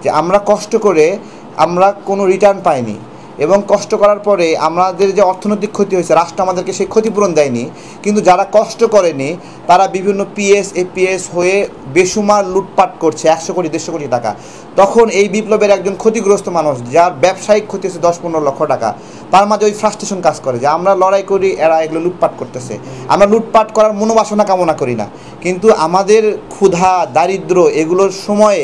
যে আমরা কষ্ট করে আমরা কোনো রিটার্ন পাইনি, এবং কষ্ট করার পরে আমাদের যে অর্থনৈতিক ক্ষতি হয়েছে রাষ্ট্র আমাদেরকে সেই ক্ষতিপূরণ দেয়নি। কিন্তু যারা কষ্ট করেনি তারা বিভিন্ন পিএস এপিএস হয়ে বেসুমার লুটপাট করছে 100 কোটি 150 কোটি টাকা। তখন এই বিপ্লবের একজন ক্ষতিগ্রস্ত মানুষ যার ব্যবসায়িক ক্ষতি হচ্ছে 10-15 লক্ষ টাকা, তার মাঝে ওই ফ্রাস্ট্রেশন কাজ করে যে আমরা লড়াই করি, এরা এগুলো লুটপাট করতেছে। আমরা লুটপাট করার মনোবাসনা কামনা করি না, কিন্তু আমাদের ক্ষুধা দারিদ্র এগুলোর সময়ে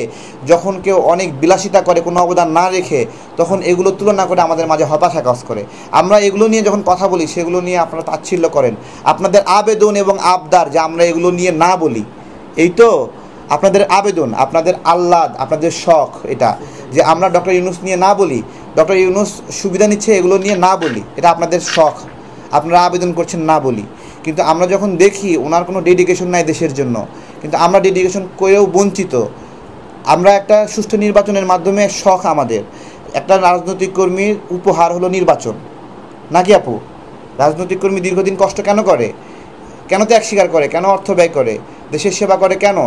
যখন কেউ অনেক বিলাসিতা করে কোনো অবদান না রেখে, তখন এগুলো তুলনা করে আমাদের মাঝে হতাশা কাজ করে। আমরা এগুলো নিয়ে যখন কথা বলি সেগুলো নিয়ে আপনারা তাচ্ছিল্য করেন। আপনাদের আবেদন এবং আবদার যে আমরা এগুলো নিয়ে না বলি, এই তো আপনাদের আবেদন, আপনাদের আহ্লাদ, আপনাদের শখ এটা যে আমরা ডক্টর ইউনূস নিয়ে না বলি, ডক্টর ইউনূস সুবিধা নিচ্ছে এগুলো নিয়ে না বলি, এটা আপনাদের শখ, আপনারা আবেদন করছেন না বলি। কিন্তু আমরা যখন দেখি ওনার কোনো ডেডিকেশন নাই দেশের জন্য, কিন্তু আমরা ডেডিকেশন করেও বঞ্চিত। আমরা একটা সুষ্ঠু নির্বাচনের মাধ্যমে শখ আমাদের, একটা রাজনৈতিক কর্মীর উপহার হলো নির্বাচন, নাকি আপু? রাজনৈতিক কর্মী দীর্ঘদিন কষ্ট কেন করে, কেন ত্যাগ স্বীকার করে, কেন অর্থ ব্যয় করে, দেশের সেবা করে কেন?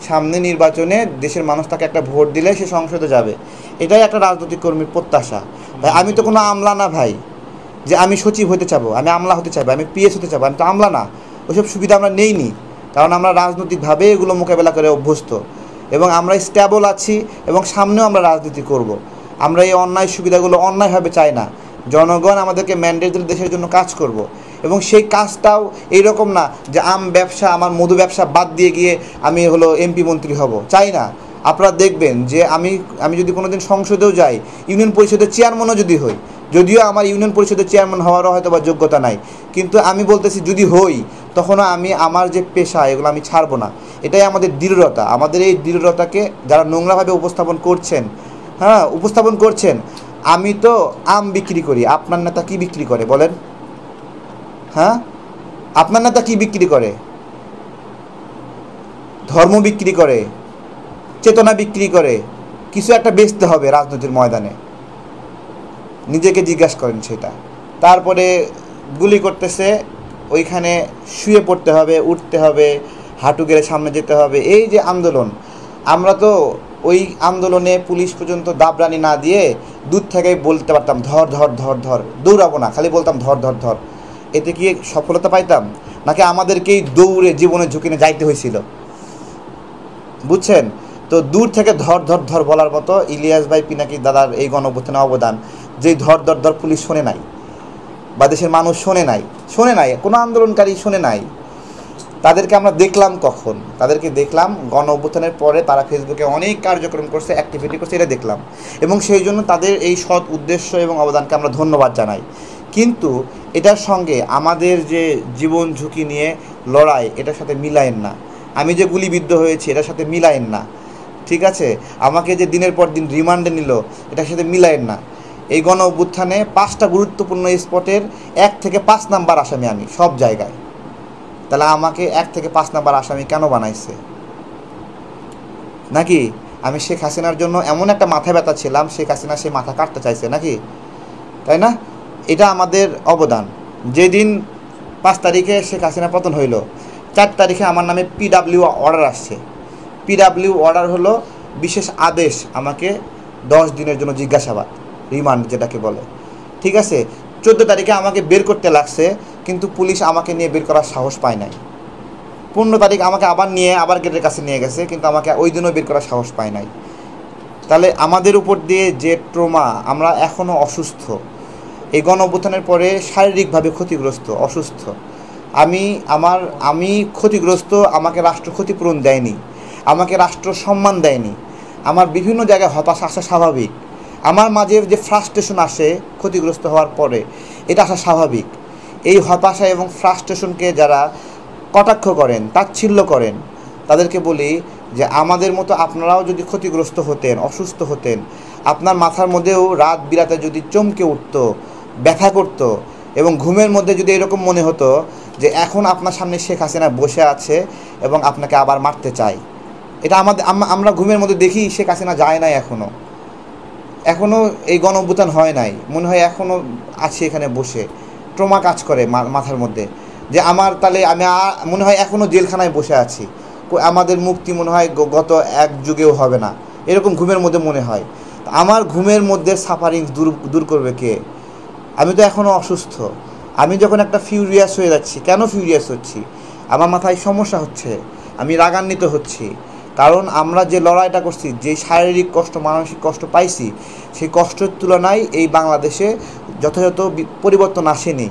সামনে নির্বাচনে দেশের মানুষ তাকে একটা ভোট দিলে সে সংসদে যাবে, এটাই একটা রাজনৈতিক কর্মীর প্রত্যাশা। ভাই আমি তো কোনো আমলা না ভাই, যে আমি সচিব হতে চাবো, আমি আমলা হতে চাইবো, আমি পিএস হতে চাবো, আমি তো আমলা না। ওইসব সুবিধা আমরা নেইনি, কারণ আমরা রাজনৈতিকভাবে এগুলো মোকাবেলা করে অভ্যস্ত, এবং আমরা স্ট্যাবল আছি, এবং সামনেও আমরা রাজনীতি করব। আমরা এই অন্যায় সুবিধাগুলো অন্যায়ভাবে চাই না। জনগণ আমাদেরকে ম্যান্ডেট দিলে দেশের জন্য কাজ করব, এবং সেই কাজটাও এইরকম না যে ব্যবসা, আমার মধু ব্যবসা বাদ দিয়ে গিয়ে আমি এমপি মন্ত্রী হব, চাই না। আপনারা দেখবেন যে আমি যদি কোনো দিন সংসদেও যাই, ইউনিয়ন পরিষদের চেয়ারম্যানও যদি হই, যদিও আমার ইউনিয়ন পরিষদের চেয়ারম্যান হওয়ারও হয়তো বা যোগ্যতা নাই, কিন্তু আমি বলতেছি যদি হই, তখনও আমি আমার যে পেশা এগুলো আমি ছাড়বো না। এটাই আমাদের দৃঢ়তা। আমাদের এই দৃঢ়তাকে যারা নোংরাভাবে উপস্থাপন করছেন, আমি তো আম বিক্রি করি, আপনার নেতা কি বিক্রি করে বলেন? হ্যাঁ, আপনার নেতা কি বিক্রি করে? ধর্ম বিক্রি করে, চেতনা বিক্রি করে, কিছু একটা বেচতে হবে রাজনীতির ময়দানে, নিজেকে জিজ্ঞাসা করেন সেটা। তারপরে গুলি করতেছে, ওইখানে শুয়ে পড়তে হবে, উঠতে হবে, হাঁটু গেড়ে সামনে যেতে হবে। এই যে আন্দোলন, আমরা তো ওই আন্দোলনে পুলিশ পর্যন্ত দাবরানি না দিয়ে দূর থেকেই বলতে পারতাম ধর ধর ধর ধর, দৌড়াবো না, খালি বলতাম ধর ধর ধর। এতে কি সফলতা পাইতাম, নাকি আমাদেরকেই দৌড়ে জীবনের ঝুঁকি নিয়ে যাইতে হয়েছিল? বুঝছেন তো? দূর থেকে ধর ধর ধর বলার মতো ইলিয়াস ভাই পিনাকি দাদার এই গণঅভ্যুত্থানে অবদান, যেই ধর ধর ধর পুলিশ শোনে নাই, বা দেশের মানুষ শোনে নাই, কোনো আন্দোলনকারী শোনে নাই। তাদেরকে আমরা দেখলাম কখন? তাদেরকে দেখলাম গণঅভ্যুত্থানের পরে তারা ফেসবুকে অনেক কার্যক্রম করছে, অ্যাক্টিভিটি করছে, এটা দেখলাম, এবং সেই জন্য তাদের এই সৎ উদ্দেশ্য এবং অবদানকে আমরা ধন্যবাদ জানাই। কিন্তু এটার সঙ্গে আমাদের যে জীবন ঝুঁকি নিয়ে লড়াই, এটার সাথে মিলায়েন না। আমি যে গুলিবিদ্ধ হয়েছি এটার সাথে মিলায়েন না, ঠিক আছে? আমাকে যে দিনের পর দিন রিমান্ডে নিল, এটার সাথে মিলায়েন না। এই গণঅভ্যুত্থানে 5টা গুরুত্বপূর্ণ স্পটের 1 থেকে 5 নাম্বার আসামি আমি সব জায়গায়। তাহলে আমাকে 1 থেকে 5 নাম্বার আসামি কেন বানাইছে? নাকি আমি শেখ হাসিনার জন্য এমন একটা মাথা ব্যথা ছিলাম, শেখ হাসিনা সেই মাথা কাটতে চাইছে নাকি? তাই না? এটা আমাদের অবদান। যেদিন 5 তারিখে শেখ হাসিনা পতন হইল, 4 তারিখে আমার নামে পিডাব্লিউ অর্ডার আসছে। পিডাব্লিউ অর্ডার হলো বিশেষ আদেশ, আমাকে 10 দিনের জন্য জিজ্ঞাসাবাদ, রিমান্ড যেটাকে বলে, ঠিক আছে? 14 তারিখে আমাকে বের করতে লাগছে, কিন্তু পুলিশ আমাকে নিয়ে বের করার সাহস পায় নাই। 15 তারিখ আমাকে আবার গেটের কাছে নিয়ে গেছে, কিন্তু আমাকে ওই দিনও বের করার সাহস পায় নাই। তাহলে আমাদের উপর দিয়ে যে ট্রমা, আমরা এখনও অসুস্থ। এই গণঅভ্যুত্থানের পরে শারীরিকভাবে ক্ষতিগ্রস্ত, অসুস্থ। আমি ক্ষতিগ্রস্ত। আমাকে রাষ্ট্র ক্ষতিপূরণ দেয়নি, আমাকে রাষ্ট্র সম্মান দেয়নি। আমার বিভিন্ন জায়গায় হতাশা আসা স্বাভাবিক। আমার মাঝে যে ফ্রাস্ট্রেশন আসে ক্ষতিগ্রস্ত হওয়ার পরে, এটা আসা স্বাভাবিক। এই হতাশা এবং ফ্রাস্ট্রেশনকে যারা কটাক্ষ করেন, তাচ্ছিল্য করেন, তাদেরকে বলি যে আমাদের মতো আপনারাও যদি ক্ষতিগ্রস্ত হতেন, অসুস্থ হতেন, আপনার মাথার মধ্যেও রাত বিরাতে যদি চমকে উঠতো, ব্যথা করতো, এবং ঘুমের মধ্যে যদি এরকম মনে হতো যে এখন আপনার সামনে শেখ হাসিনা বসে আছে এবং আপনাকে আবার মারতে চায়, এটা আমরা ঘুমের মধ্যে দেখি শেখ হাসিনা যায় নাই, এখনও এই গণঅভ্যুত্থান হয় নাই, মনে হয় এখনও আছে এখানে বসে। ট্রমা কাজ করে মাথার মধ্যে যে তাহলে আমি মনে হয় এখনও জেলখানায় বসে আছি, আমাদের মুক্তি মনে হয় গত 1 যুগেও হবে না, এরকম ঘুমের মধ্যে মনে হয়। আমার ঘুমের মধ্যে সাফারিংস দূর করবে কে? আমি তো এখনও অসুস্থ। আমি যখন একটা ফিউরিয়াস হয়ে যাচ্ছি, কেন ফিউরিয়াস হচ্ছি? আমার মাথায় সমস্যা হচ্ছে, আমি রাগান্বিত হচ্ছি, কারণ আমরা যে লড়াইটা করছি, যে শারীরিক কষ্ট মানসিক কষ্ট পাইছি, সেই কষ্টের তুলনায় এই বাংলাদেশে যথাযথ পরিবর্তন আসেনি।